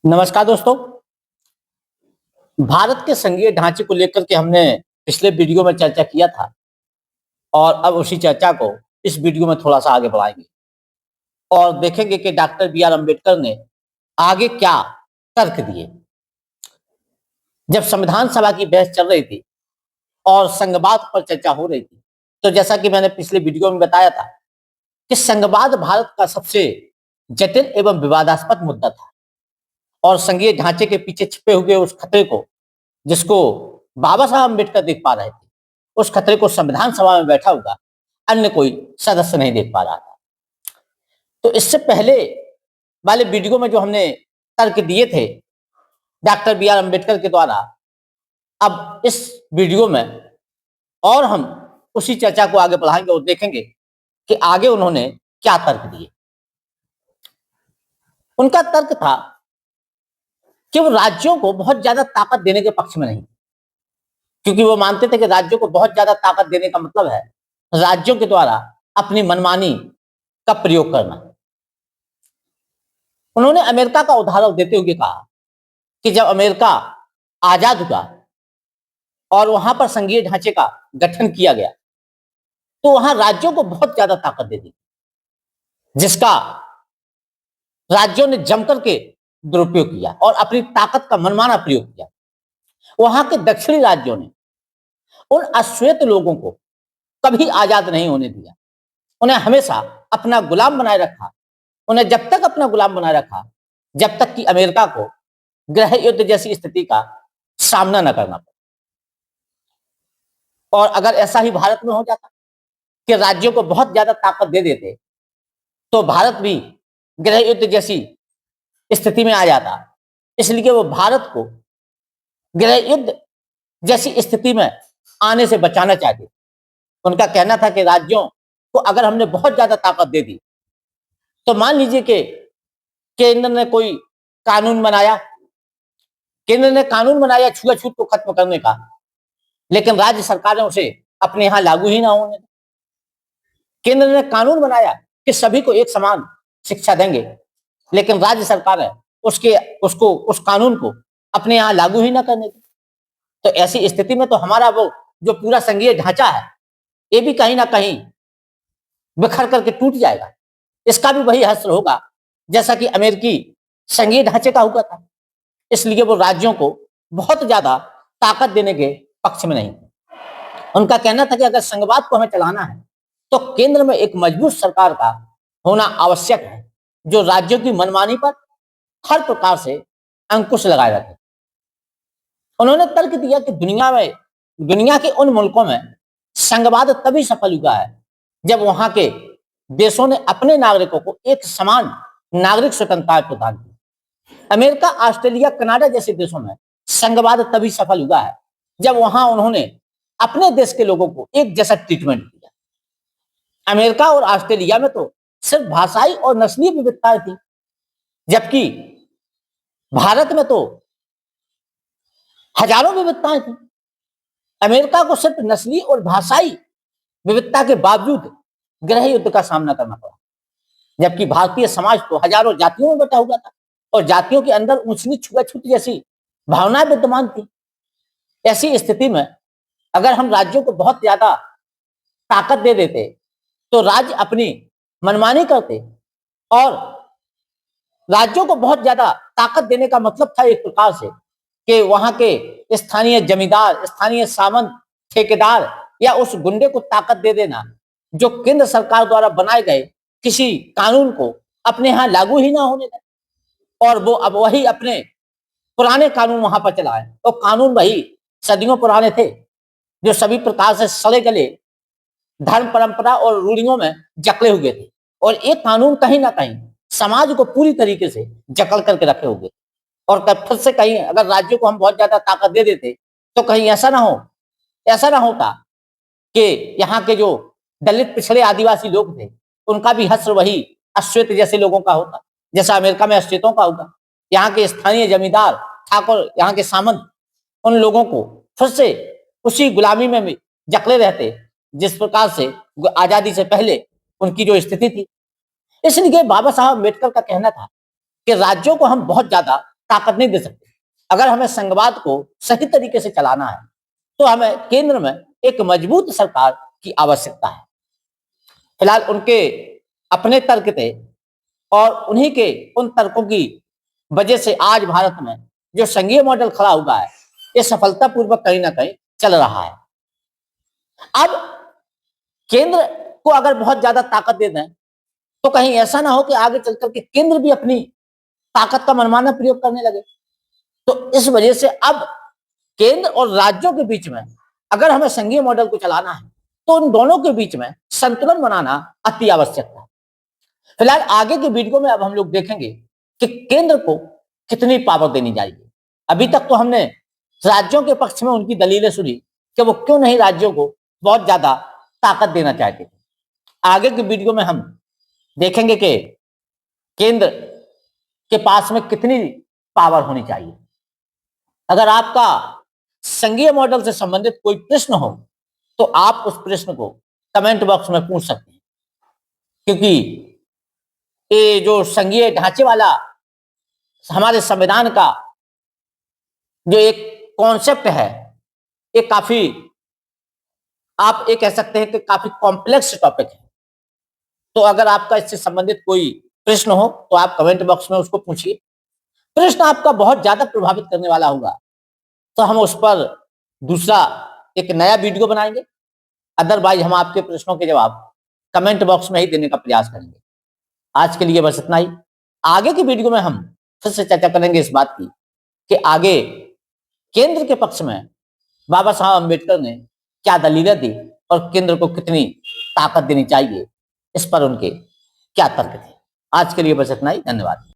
नमस्कार दोस्तों। भारत के संघीय ढांचे को लेकर के हमने पिछले वीडियो में चर्चा किया था और अब उसी चर्चा को इस वीडियो में थोड़ा सा आगे बढ़ाएंगे और देखेंगे कि डॉक्टर बी आर अम्बेडकर ने आगे क्या तर्क दिए। जब संविधान सभा की बहस चल रही थी और संघवाद पर चर्चा हो रही थी, तो जैसा कि मैंने पिछले वीडियो में बताया था कि संघवाद भारत का सबसे जटिल एवं विवादास्पद मुद्दा था और संघीय ढांचे के पीछे छिपे हुए उस खतरे को, जिसको बाबा साहब अम्बेडकर देख पा रहे थे, उस खतरे को संविधान सभा में बैठा हुआ अन्य कोई सदस्य नहीं देख पा रहा था। तो इससे पहले वाले वीडियो में जो हमने तर्क दिए थे डॉक्टर बी आर अम्बेडकर के द्वारा, अब इस वीडियो में और हम उसी चर्चा को आगे बढ़ाएंगे और देखेंगे कि आगे उन्होंने क्या तर्क दिए। उनका तर्क था कि वो राज्यों को बहुत ज्यादा ताकत देने के पक्ष में नहीं, क्योंकि वो मानते थे कि राज्यों को बहुत ज्यादा ताकत देने का मतलब है राज्यों के द्वारा अपनी मनमानी का प्रयोग करना। उन्होंने अमेरिका का उदाहरण देते हुए कहा कि जब अमेरिका आजाद हुआ और वहां पर संघीय ढांचे का गठन किया गया, तो वहां राज्यों को बहुत ज्यादा ताकत दे दी, जिसका राज्यों ने जमकर के दुरुपयोग किया और अपनी ताकत का मनमाना प्रयोग किया। वहां के दक्षिणी राज्यों ने उन अश्वेत लोगों को कभी आजाद नहीं होने दिया, उन्हें हमेशा अपना गुलाम बनाए रखा। उन्हें जब तक अपना गुलाम बनाए रखा जब तक कि अमेरिका को गृह युद्ध जैसी स्थिति का सामना न करना पड़ा। और अगर ऐसा ही भारत में हो जाता कि राज्यों को बहुत ज्यादा ताकत दे देते, तो भारत भी गृह युद्ध जैसी स्थिति में आ जाता। इसलिए वो भारत को गृह युद्ध जैसी स्थिति में आने से बचाना चाहते। उनका कहना था कि राज्यों को अगर हमने बहुत ज्यादा ताकत दे दी, तो मान लीजिए कि केंद्र ने कोई कानून बनाया, केंद्र ने कानून बनाया छुआछूत को खत्म करने का, लेकिन राज्य सरकार ने उसे अपने यहां लागू ही ना होने दिया। केंद्र ने कानून बनाया कि सभी को एक समान शिक्षा देंगे, लेकिन राज्य सरकार है उस कानून को अपने यहां लागू ही ना करने दी। तो ऐसी स्थिति में तो हमारा वो जो पूरा संघीय ढांचा है, ये भी कहीं ना कहीं बिखर करके टूट जाएगा। इसका भी वही हश्र होगा जैसा कि अमेरिकी संघीय ढांचे का हुआ था। इसलिए वो राज्यों को बहुत ज्यादा ताकत देने के पक्ष में नहीं। उनका कहना था कि अगर संघवाद को हमें चलाना है, तो केंद्र में एक मजबूत सरकार का होना आवश्यक है, जो राज्यों की मनमानी पर हर प्रकार से अंकुश लगाए रखे। उन्होंने तर्क दिया कि दुनिया के उन मुल्कों में संघवाद तभी सफल हुआ है जब वहां के देशों ने अपने नागरिकों को एक समान नागरिक स्वतंत्रता प्रदान की। अमेरिका, ऑस्ट्रेलिया, कनाडा जैसे देशों में संघवाद तभी सफल हुआ है जब वहां उन्होंने अपने देश के लोगों को एक जैसा ट्रीटमेंट दिया। अमेरिका और ऑस्ट्रेलिया में तो सिर्फ भाषाई और नस्लीय विविधताएं थी, जबकि भारत में तो हजारों विविधताएं थी। अमेरिका को सिर्फ नस्ली और भाषाई विविधता के बावजूद गृह युद्ध का सामना करना पड़ा, जबकि भारतीय समाज तो हजारों जातियों में बटा हुआ था और जातियों के अंदर ऊंच नीच छुआछूत जैसी भावनाएं विद्यमान थी। ऐसी स्थिति में अगर हम राज्यों को बहुत ज्यादा ताकत दे देते, तो राज्य अपनी मनमानी करते। और राज्यों को बहुत ज्यादा ताकत देने का मतलब था एक प्रकार से कि वहां के स्थानीय जमींदार, स्थानीय सामंत, ठेकेदार या उस गुंडे को ताकत दे देना जो केंद्र सरकार द्वारा बनाए गए किसी कानून को अपने यहां लागू ही ना होने दें और वो अब वही अपने पुराने कानून वहां पर चलाए। और कानून वही सदियों पुराने थे, जो सभी प्रकार से सड़े गले धर्म, परंपरा और रूढ़ियों में जकड़े हुए थे। और एक कानून कहीं ना कहीं समाज को पूरी तरीके से जकड़ करके रखे हुए। और फिर से कहीं अगर राज्यों को हम बहुत ज्यादा ताकत दे देते, तो कहीं ऐसा ना होता कि यहाँ के जो दलित, पिछड़े, आदिवासी लोग थे, उनका भी हश्र वही अश्वेत जैसे लोगों का होता, जैसा अमेरिका में अश्वेतों का होगा। यहाँ के स्थानीय जमींदार, ठाकुर, यहाँ के सामंत, उन लोगों को फिर से उसी गुलामी में जकड़े रहते जिस प्रकार से आजादी से पहले उनकी जो स्थिति थी। इसलिए बाबा साहब अम्बेडकर का कहना था कि राज्यों को हम बहुत ज्यादा ताकत नहीं दे सकते। अगर हमें संघवाद को सही तरीके से चलाना है तो हमें केंद्र में एक मजबूत सरकार की आवश्यकता है। फिलहाल उनके अपने तर्क थे और उन्हीं के उन तर्कों की वजह से आज भारत में जो संघीय मॉडल खड़ा हुआ है ये सफलतापूर्वक कहीं ना कहीं चल रहा है। अब केंद्र को अगर बहुत ज्यादा ताकत दे दें तो कहीं ऐसा ना हो कि आगे चलकर के केंद्र भी अपनी ताकत का मनमाना प्रयोग करने लगे। तो इस वजह से अब केंद्र और राज्यों के बीच में अगर हमें संघीय मॉडल को चलाना है तो उन दोनों के बीच में संतुलन बनाना अति आवश्यक है। फिलहाल आगे के वीडियो में अब हम लोग देखेंगे कि केंद्र को कितनी पावर देनी चाहिए। अभी तक तो हमने राज्यों के पक्ष में उनकी दलीलें सुनी कि वो क्यों नहीं राज्यों को बहुत ज्यादा ताकत देना चाहते थे। आगे के वीडियो में हम देखेंगे कि केंद्र के पास में कितनी पावर होनी चाहिए। अगर आपका संघीय मॉडल से संबंधित कोई प्रश्न हो तो आप उस प्रश्न को कमेंट बॉक्स में पूछ सकते हैं, क्योंकि ये जो संघीय ढांचे वाला हमारे संविधान का जो एक कॉन्सेप्ट है ये काफी, आप ये कह सकते हैं कि काफी कॉम्प्लेक्स टॉपिक है। तो अगर आपका इससे संबंधित कोई प्रश्न हो तो आप कमेंट बॉक्स में उसको पूछिए। प्रश्न आपका बहुत ज्यादा प्रभावित करने वाला होगा तो हम उस पर दूसरा एक नया वीडियो बनाएंगे। अदरवाइज हम आपके प्रश्नों के जवाब कमेंट बॉक्स में ही देने का प्रयास करेंगे। आज के लिए बस इतना ही। आगे की वीडियो में हम फिर से चर्चा करेंगे इस बात की कि आगे केंद्र के पक्ष में बाबा साहब अम्बेडकर ने क्या दलीलें दी और केंद्र को कितनी ताकत देनी चाहिए, इस पर उनके क्या तर्क थे। आज के लिए बस इतना ही। धन्यवाद।